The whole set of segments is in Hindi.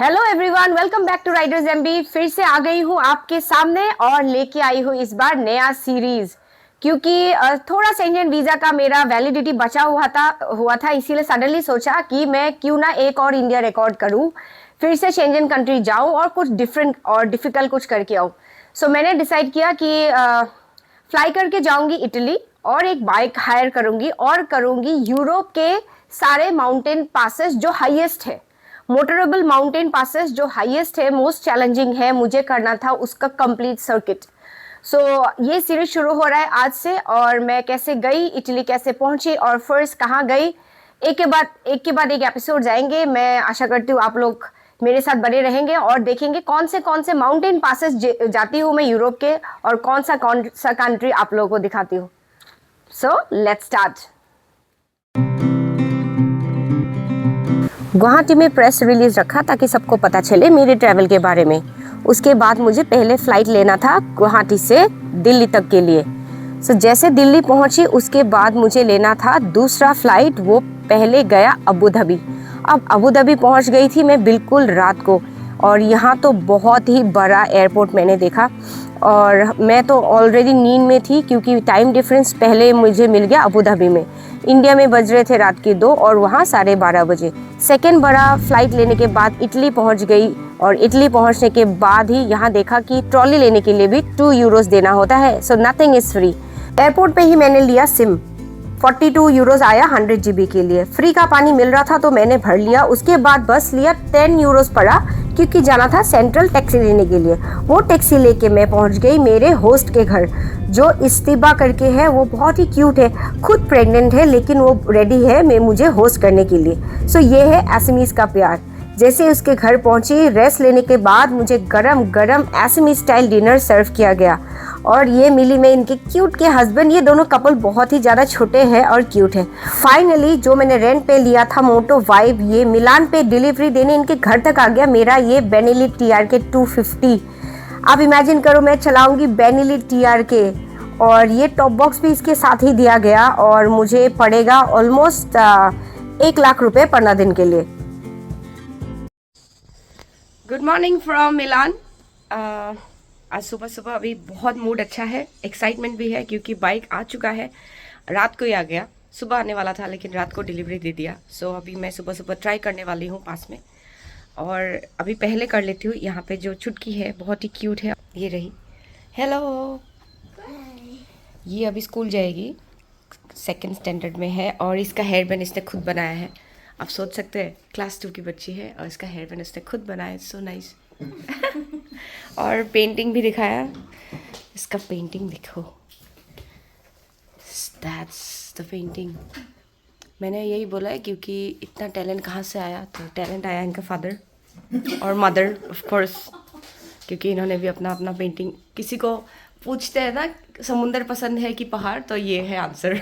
Hello everyone, welcome back to Riders MB. फिर से आ गई हूँ आपके सामने और लेके आई हूँ इस बार नया सीरीज। क्योंकि थोड़ा शेंजन वीजा का मेरा वैलिडिटी बचा हुआ था, इसीलिए सडनली सोचा कि मैं क्यों ना एक और इंडिया रिकॉर्ड करूँ, फिर से शेंजन कंट्री जाऊँ और कुछ डिफरेंट और डिफिकल्ट कुछ करके आऊँ। सो मैंने डिसाइड किया कि फ्लाई करके जाऊंगी इटली और एक बाइक हायर करूंगी और करूंगी यूरोप के सारे माउंटेन पासेस जो हाईएस्ट है, मोटरेबल माउंटेन पासेस जो हाईएस्ट है, मोस्ट चैलेंजिंग है, मुझे करना था उसका कंप्लीट सर्किट। सो ये सीरीज शुरू हो रहा है आज से, और मैं कैसे गई इटली, कैसे पहुंची और फर्स्ट कहाँ गई, एक के बाद एक एपिसोड जाएंगे। मैं आशा करती हूँ आप लोग मेरे साथ बने रहेंगे और देखेंगे कौन से माउंटेन पासेस जाती हूँ मैं यूरोप के, और कौन सा कंट्री आप लोगों को दिखाती हूँ। So let's start. गुवाहाटी में प्रेस रिलीज रखा ताकि सबको पता चले मेरे ट्रैवल के बारे में। उसके बाद मुझे पहले फ़्लाइट लेना था गुवाहाटी से दिल्ली तक के लिए। जैसे दिल्ली पहुंची उसके बाद मुझे लेना था दूसरा फ़्लाइट, वो पहले गया अबू धाबी। अब अबू धाबी पहुंच गई थी मैं बिल्कुल रात को, और यहाँ तो बहुत ही बड़ा एयरपोर्ट मैंने देखा, और मैं तो ऑलरेडी नींद में थी क्योंकि टाइम डिफरेंस पहले मुझे मिल गया अबू धाबी में। इंडिया में बज रहे थे रात के 2 और वहाँ 12:30 बजे। सेकेंड बड़ा फ्लाइट लेने के बाद इटली पहुँच गई, और इटली पहुँचने के बाद ही यहाँ देखा कि ट्रॉली लेने के लिए भी 2 यूरोस देना होता है। So nothing is free. Airport पे ही मैंने लिया सिम, 42 यूरोस आया 100 GB के लिए। फ्री का पानी मिल रहा था तो मैंने भर लिया। उसके बाद बस लिया 10 यूरोस पड़ा क्योंकि जाना था सेंट्रल टैक्सी लेने के लिए। वो टैक्सी लेके मैं पहुंच गई मेरे होस्ट के घर, जो इस्तिबा करके है। वो बहुत ही क्यूट है, खुद प्रेग्नेंट है लेकिन वो रेडी है मैं मुझे होस्ट करने के लिए। सो ये है एसमीज का प्यार। जैसे उसके घर पहुंची, रेस्ट लेने के बाद मुझे गरम गरम एसमी स्टाइल डिनर सर्व किया गया, और ये मिली मैं इनके क्यूट के हस्बैंड। ये दोनों कपल बहुत ही ज़्यादा छोटे हैं और क्यूट है। फाइनली जो मैंने रेंट पे लिया था मोटो वाइब, ये मिलान पे डिलीवरी देने इनके घर तक आ गया मेरा ये बेनिली TRK 250। अब इमेजिन करो मैं चलाऊंगी बेनिली TRK, और ये टॉप बॉक्स भी इसके साथ ही दिया गया, और मुझे पड़ेगा ऑलमोस्ट 1 लाख रुपए 15 दिन के लिए। गुड मॉर्निंग फ्रॉम मिलान। आज सुबह सुबह अभी बहुत मूड अच्छा है, एक्साइटमेंट भी है क्योंकि बाइक आ चुका है। रात को ही आ गया, सुबह आने वाला था लेकिन रात को डिलीवरी दे दिया। सो अभी मैं सुबह सुबह ट्राई करने वाली हूँ पास में, और अभी पहले कर लेती हूँ। यहाँ पे जो चुटकी है बहुत ही क्यूट है, ये रही। हेलो, ये अभी स्कूल जाएगी, 2nd स्टैंडर्ड में है, और इसका हेयर बैंड इसने खुद बनाया है। आप सोच सकते हैं क्लास 2 की बच्ची है और इसका हेयर बैंड इसने खुद बनाया है। So nice. और पेंटिंग भी दिखाया, इसका पेंटिंग देखो, दैट्स द पेंटिंग। मैंने यही बोला है क्योंकि इतना टैलेंट कहाँ से आया, तो टैलेंट आया इनका फादर और मदर ऑफ कोर्स, क्योंकि इन्होंने भी अपना अपना पेंटिंग। किसी को पूछते हैं ना समुंदर पसंद है कि पहाड़, तो ये है आंसर।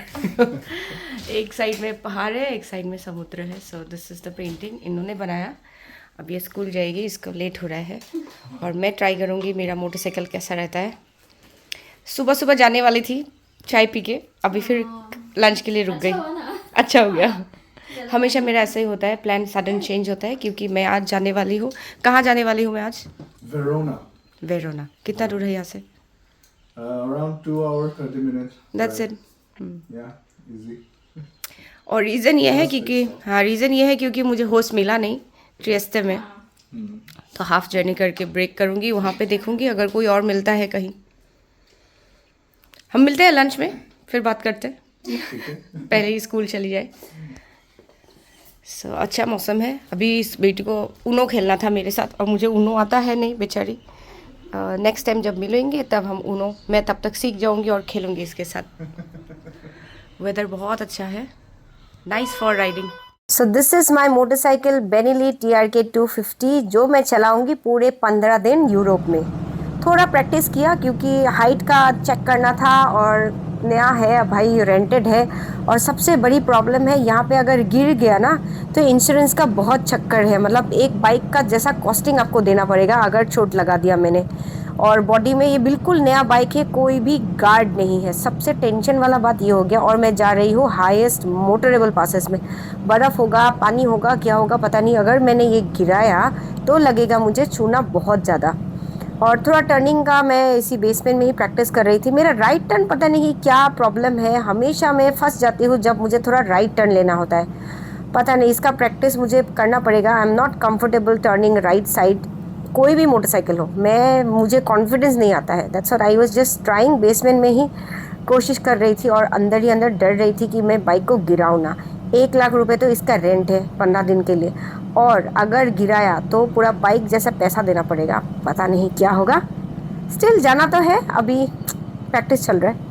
एक साइड में पहाड़ है, एक साइड में समुद्र है। सो दिस इज़ द पेंटिंग इन्होंने बनाया। अब ये स्कूल जाएगी, इसको लेट हो रहा है, और मैं ट्राई करूँगी मेरा मोटरसाइकिल कैसा रहता है। सुबह सुबह जाने वाली थी चाय पी के, अभी फिर लंच के लिए रुक गई। अच्छा हो गया। हमेशा मेरा ऐसा ही होता है, प्लान सडन चेंज होता है, क्योंकि मैं आज जाने वाली हूँ। कहाँ जाने वाली हूँ मैं आज? वेरोना। कितना दूर है यहाँ से? Around 2 hours 30 minutes. That's it. Yeah, easy. और रीज़न ये है क्योंकि मुझे होस्ट मिला नहीं ट्रिएस्टे में, तो हाफ जर्नी करके ब्रेक करूँगी, वहाँ पे देखूँगी अगर कोई और मिलता है कहीं। हम मिलते हैं लंच में, फिर बात करते हैं। पहले ही स्कूल चली जाए। अच्छा मौसम है। अभी इस बेटी को ऊनो खेलना था मेरे साथ, और मुझे ऊनो आता है नहीं बेचारी। नेक्स्ट टाइम जब मिलेंगे तब हम ऊनो, मैं तब तक सीख जाऊंगी और खेलूंगी इसके साथ। वेदर बहुत अच्छा है, nice for riding. So this is my motorcycle Benelli TRK 250, जो मैं चलाऊंगी पूरे 15 दिन यूरोप में। थोड़ा प्रैक्टिस किया क्योंकि हाइट का चेक करना था, और नया है भाई, रेंटेड है, और सबसे बड़ी प्रॉब्लम है यहाँ पे अगर गिर गया ना तो इंश्योरेंस का बहुत चक्कर है। मतलब एक बाइक का जैसा कॉस्टिंग आपको देना पड़ेगा अगर चोट लगा दिया मैंने। और बॉडी में ये बिल्कुल नया बाइक है, कोई भी गार्ड नहीं है। सबसे टेंशन वाला बात ये हो गया। और मैं जा रही हूँ हाईएस्ट मोटरेबल पासेस में, बर्फ़ होगा, पानी होगा, क्या होगा पता नहीं। अगर मैंने ये गिराया तो लगेगा मुझे छूना बहुत ज़्यादा। और थोड़ा टर्निंग का मैं इसी बेसमेंट में ही प्रैक्टिस कर रही थी। मेरा राइट टर्न पता नहीं क्या प्रॉब्लम है, हमेशा मैं फंस जाती हूँ जब मुझे थोड़ा राइट टर्न लेना होता है। पता नहीं, इसका प्रैक्टिस मुझे करना पड़ेगा। I am not comfortable turning right side, कोई भी मोटरसाइकिल हो। मुझे कॉन्फिडेंस नहीं आता है। That's what I was just trying. Basement में ही कोशिश कर रही थी और अंदर ही अंदर डर रही थी कि मैं बाइक को गिराऊँ ना। 1 लाख रुपए तो इसका रेंट है 15 दिन के लिए, और अगर गिराया तो पूरा बाइक जैसा पैसा देना पड़ेगा। पता नहीं क्या होगा। स्टिल जाना तो है, अभी प्रैक्टिस चल रहा है।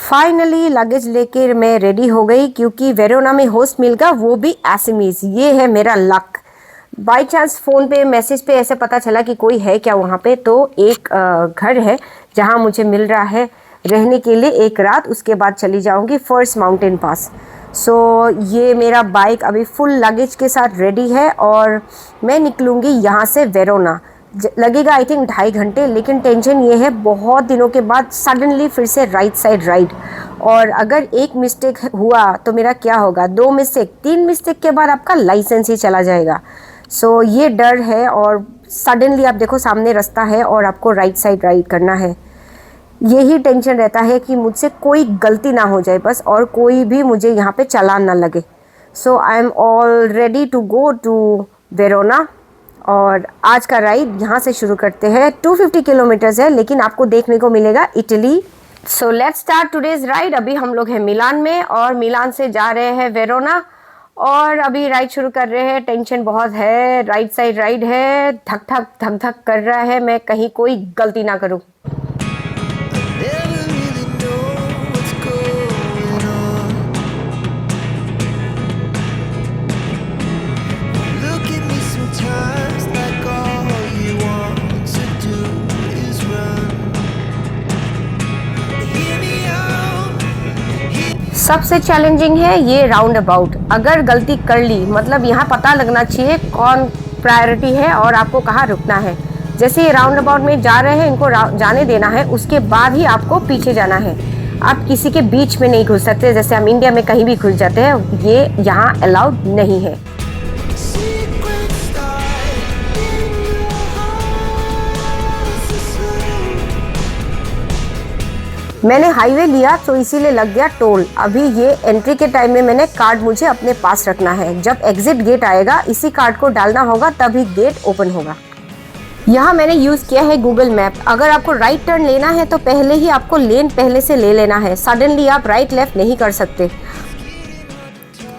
फाइनली लगेज लेकर मैं रेडी हो गई, क्योंकि वेरोना में होस्ट मिलेगा, वो भी एसएमईज। ये है मेरा लक। बाय चांस फ़ोन पे मैसेज पे ऐसे पता चला कि कोई है क्या वहाँ पे, तो एक घर है जहाँ मुझे मिल रहा है रहने के लिए 1 रात। उसके बाद चली जाऊँगी फर्स्ट माउंटेन पास। सो ये मेरा बाइक अभी फुल लगेज के साथ रेडी है और मैं निकलूँगी यहाँ से वेरोना। लगेगा आई थिंक 2.5 घंटे। लेकिन टेंशन ये है, बहुत दिनों के बाद सडनली फिर से राइट साइड राइड, और अगर एक मिस्टेक हुआ तो मेरा क्या होगा, 2 मिस्टेक 3 मिस्टेक के बाद आपका लाइसेंस ही चला जाएगा। सो ये डर है। और सडनली आप देखो सामने रास्ता है और आपको राइट साइड राइड करना है। यही टेंशन रहता है कि मुझसे कोई गलती ना हो जाए बस, और कोई भी मुझे यहाँ पे चालान ना लगे। So I am all ready to go to Verona. और आज का राइड यहाँ से शुरू करते हैं। 250 किलोमीटर्स है, लेकिन आपको देखने को मिलेगा Italy. So let's start today's ride. अभी हम लोग हैं मिलान में और मिलान से जा रहे हैं वेरोना, और अभी राइड शुरू कर रहे हैं। टेंशन बहुत है, राइट साइड राइड है, धक धक धक धक कर रहा है, मैं कहीं कोई गलती ना करूँ। सबसे चैलेंजिंग है ये राउंड अबाउट। अगर गलती कर ली मतलब यहाँ पता लगना चाहिए कौन प्रायोरिटी है और आपको कहाँ रुकना है। जैसे ये राउंड अबाउट में जा रहे हैं, इनको जाने देना है, उसके बाद ही आपको पीछे जाना है। आप किसी के बीच में नहीं घुस सकते, जैसे हम इंडिया में कहीं भी घुस जाते हैं, ये यहाँ अलाउड नहीं है। मैंने हाईवे लिया तो इसीलिए लग गया टोल। अभी ये एंट्री के टाइम में मैंने कार्ड मुझे अपने पास रखना है। जब एग्जिट गेट आएगा इसी कार्ड को डालना होगा, तभी गेट ओपन होगा। यहाँ मैंने यूज़ किया है गूगल मैप। अगर आपको राइट टर्न लेना है तो पहले ही आपको लेन पहले से ले लेना है, सडनली आप राइट लेफ्ट नहीं कर सकते।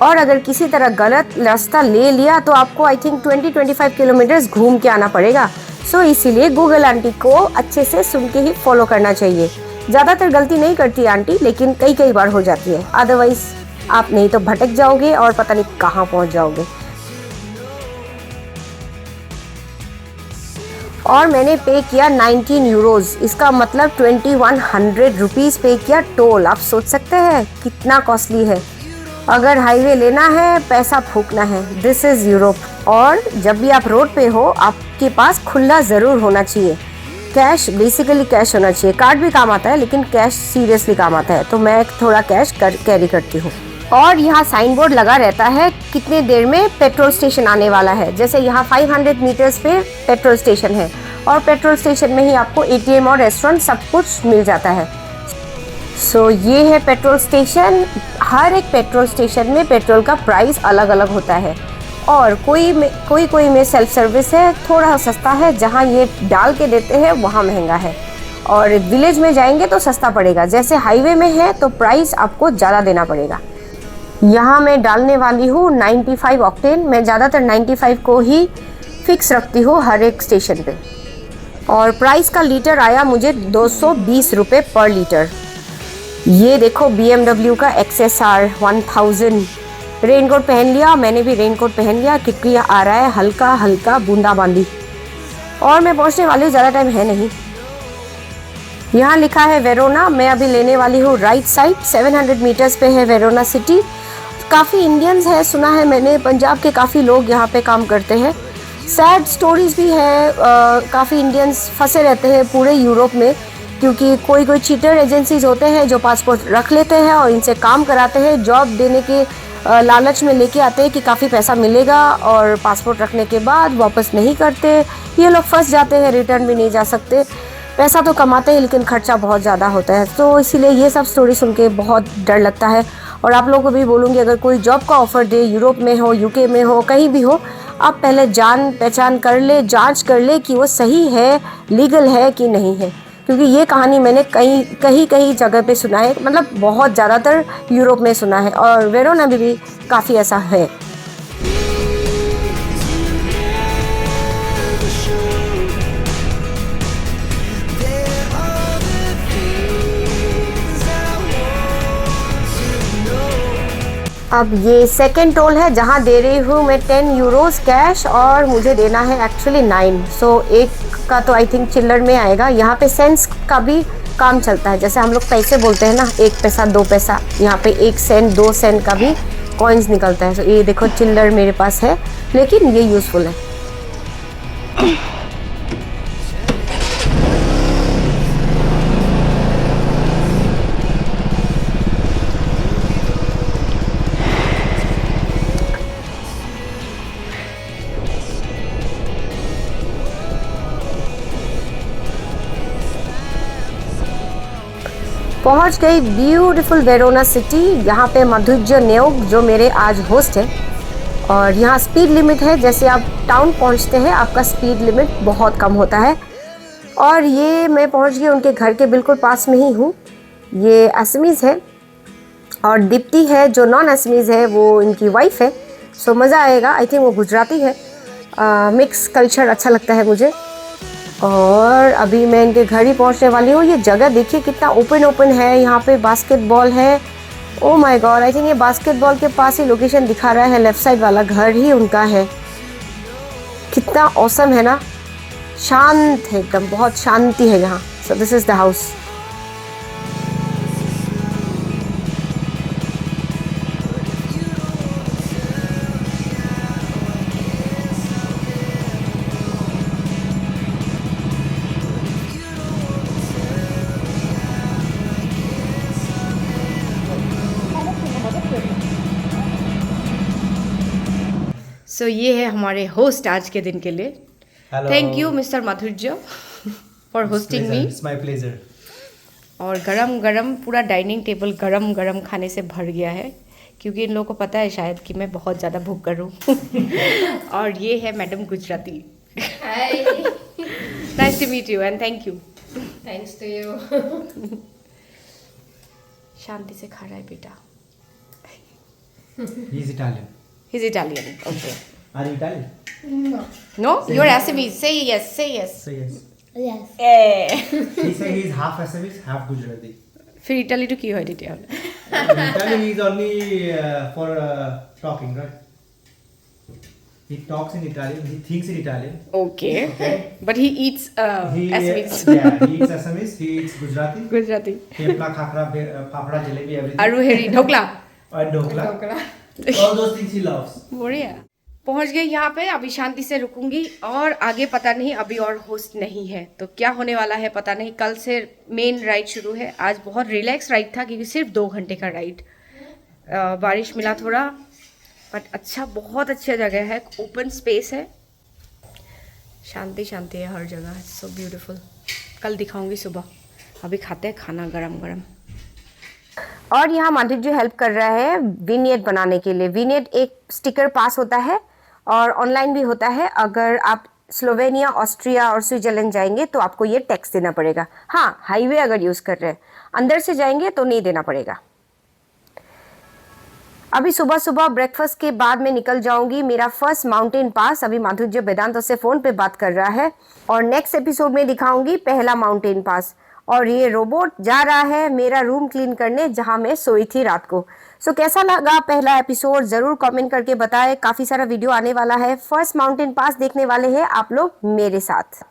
और अगर किसी तरह गलत रास्ता ले लिया तो आपको आई थिंक 20-25 किलोमीटर्स घूम के आना पड़ेगा। सो इसीलिए गूगल आंटी को अच्छे से सुन के ही फॉलो करना चाहिए। ज़्यादातर गलती नहीं करती आंटी, लेकिन कई बार हो जाती है। अदरवाइज आप नहीं तो भटक जाओगे और पता नहीं कहाँ पहुँच जाओगे। और मैंने पे किया 19 यूरोज़, इसका मतलब 2100 रुपीज़ पे किया टोल। आप सोच सकते हैं कितना कॉस्टली है। अगर हाईवे लेना है, पैसा फूकना है। This is Europe. और जब भी आप रोड पे हो, आपके पास खुला ज़रूर होना चाहिए। कैश, बेसिकली कैश होना चाहिए। कार्ड भी काम आता है, लेकिन कैश सीरियसली काम आता है, तो मैं थोड़ा कैश कैरी करती हूँ। और यहाँ साइन बोर्ड लगा रहता है कितने देर में पेट्रोल स्टेशन आने वाला है। जैसे यहाँ 500 मीटर्स पे पेट्रोल स्टेशन है, और पेट्रोल स्टेशन में ही आपको एटीएम और रेस्टोरेंट सब कुछ मिल जाता है। सो ये है पेट्रोल स्टेशन। हर एक पेट्रोल स्टेशन में पेट्रोल का प्राइस अलग अलग होता है, और कोई में सेल्फ सर्विस है, थोड़ा सस्ता है। जहाँ ये डाल के देते हैं वहाँ महंगा है, और विलेज में जाएंगे तो सस्ता पड़ेगा। जैसे हाईवे में है तो प्राइस आपको ज़्यादा देना पड़ेगा। यहाँ मैं डालने वाली हूँ 95 ऑक्टेन। मैं ज़्यादातर 95 को ही फिक्स रखती हूँ हर एक स्टेशन पे। और प्राइस का लीटर आया मुझे 220 रुपये पर लीटर। ये देखो BMW का XSR 1000। रेनकोट पहन लिया, मैंने भी रेनकोट पहन लिया क्योंकि आ रहा है हल्का हल्का बूंदाबांदी। और मैं पहुंचने वाली हूँ, ज़्यादा टाइम है नहीं। यहाँ लिखा है वेरोना। मैं अभी लेने वाली हूँ राइट साइड। 700 मीटर्स पे है वेरोना सिटी। काफ़ी इंडियंस है, सुना है मैंने। पंजाब के काफ़ी लोग यहाँ पे काम करते हैं। सैड स्टोरीज भी है, काफ़ी इंडियंस फंसे रहते हैं पूरे यूरोप में, क्योंकि कोई कोई चीटर एजेंसीज होते हैं जो पासपोर्ट रख लेते हैं और इनसे काम कराते हैं, जॉब देने के लालच में लेके आते हैं कि काफ़ी पैसा मिलेगा, और पासपोर्ट रखने के बाद वापस नहीं करते। ये लोग फंस जाते हैं, रिटर्न भी नहीं जा सकते। पैसा तो कमाते हैं लेकिन खर्चा बहुत ज़्यादा होता है, तो इसीलिए ये सब स्टोरी सुन के बहुत डर लगता है। और आप लोगों को भी बोलूँगी, अगर कोई जॉब का ऑफ़र दे, यूरोप में हो, यूके में हो, कहीं भी हो, आप पहले जान पहचान कर ले, जांच कर ले कि वो सही है, लीगल है कि नहीं है, क्योंकि ये कहानी मैंने कई जगह पे सुना है, मतलब बहुत ज़्यादातर यूरोप में सुना है, और वेरोना में भी काफ़ी ऐसा है। अब ये सेकेंड टोल है जहाँ दे रही हूँ मैं 10 यूरोस कैश, और मुझे देना है एक्चुअली 9, सो एक का तो आई थिंक चिल्लर में आएगा। यहाँ पे सेंस का भी काम चलता है, जैसे हम लोग पैसे बोलते हैं ना, 1 पैसा 2 पैसा, यहाँ पे 1 सेंट 2 सेंट का भी कॉइन्स निकलता है। तो ये देखो चिल्लर मेरे पास है, लेकिन ये यूज़फुल है। पहुंच गई ब्यूटीफुल वेरोना सिटी। यहाँ पे माधुर्य नेओग जो मेरे आज होस्ट है, और यहाँ स्पीड लिमिट है, जैसे आप टाउन पहुँचते हैं आपका स्पीड लिमिट बहुत कम होता है। और ये मैं पहुँच गई उनके घर के बिल्कुल पास में ही हूँ। ये असमीज़ है, और दीप्ति है जो नॉन असमीज़ है, वो इनकी वाइफ है। सो मज़ा आएगा। आई थिंक वो गुजराती है। मिक्स कल्चर अच्छा लगता है मुझे। और अभी मैं इनके घर ही पहुंचने वाली हूँ। ये जगह देखिए कितना ओपन है, यहाँ पे बास्केटबॉल है। Oh my God, I think ये बास्केटबॉल के पास ही लोकेशन दिखा रहा है, लेफ्ट साइड वाला घर ही उनका है। कितना ऑसम है ना, शांत है एकदम, बहुत शांति है यहाँ। So this is the house. So ये है हमारे होस्ट आज के दिन के लिए। Thank you mister Madhurya for hosting me. It's my pleasure. और गरम गरम पूरा डाइनिंग टेबल गरम गरम खाने से भर गया है, क्योंकि इन लोगों को पता है शायद कि मैं बहुत ज़्यादा भूख कर हूँ। और ये है madam Gujarati. Nice to meet you and thank you. Thanks to you. शांति से खा रहा है बेटा। He is Italian. He's Italian. Okay. Are you Italian? No? You're Assamese. Say yes. Say yes. Say yes. Yes. He say he is half Assamese, half Gujarati. फिर इटली तो की हो detail. Italian is only for talking, right? He talks in Italian. He thinks in Italian. Okay. But he eats Assamese. Yeah, he eats Assamese. He eats Gujarati. Gujarati. Thepla, khakra, papda, jalebi, everything. आलू हेरी dhokla. And dokla. All those things he loves. बढ़िया। पहुंच गए यहाँ पे, अभी शांति से रुकूंगी, और आगे पता नहीं, अभी और होस्ट नहीं है तो क्या होने वाला है पता नहीं। कल से मेन राइड शुरू है। आज बहुत रिलैक्स राइड था, क्योंकि सिर्फ 2 घंटे का राइड। बारिश मिला थोड़ा, बट अच्छा, बहुत अच्छा जगह है, ओपन स्पेस है, शांति शांति है हर जगह। So beautiful. कल दिखाऊंगी सुबह। अभी खाते हैं खाना गरम गरम। और यहाँ माधुर्य हेल्प कर रहा है विनियट बनाने के लिए। विनियट एक स्टिकर पास होता है और ऑनलाइन भी होता है। अगर आप स्लोवेनिया, ऑस्ट्रिया और स्विट्जरलैंड जाएंगे तो आपको ये टैक्स देना पड़ेगा। हाँ, हाईवे अगर यूज़ कर रहे हैं, अंदर से जाएंगे तो नहीं देना पड़ेगा। अभी सुबह सुबह ब्रेकफास्ट के बाद मैं निकल जाऊंगी मेरा फर्स्ट माउंटेन पास। अभी माधुर्य वेदांत से फ़ोन पे बात कर रहा है, और नेक्स्ट एपिसोड में दिखाऊंगी पहला माउंटेन पास। और ये रोबोट जा रहा है मेरा रूम क्लीन करने, जहां मैं सोई थी रात को। सो कैसा लगा पहला एपिसोड ज़रूर कमेंट करके बताएं। काफ़ी सारा वीडियो आने वाला है। फर्स्ट माउंटेन पास देखने वाले हैं आप लोग मेरे साथ।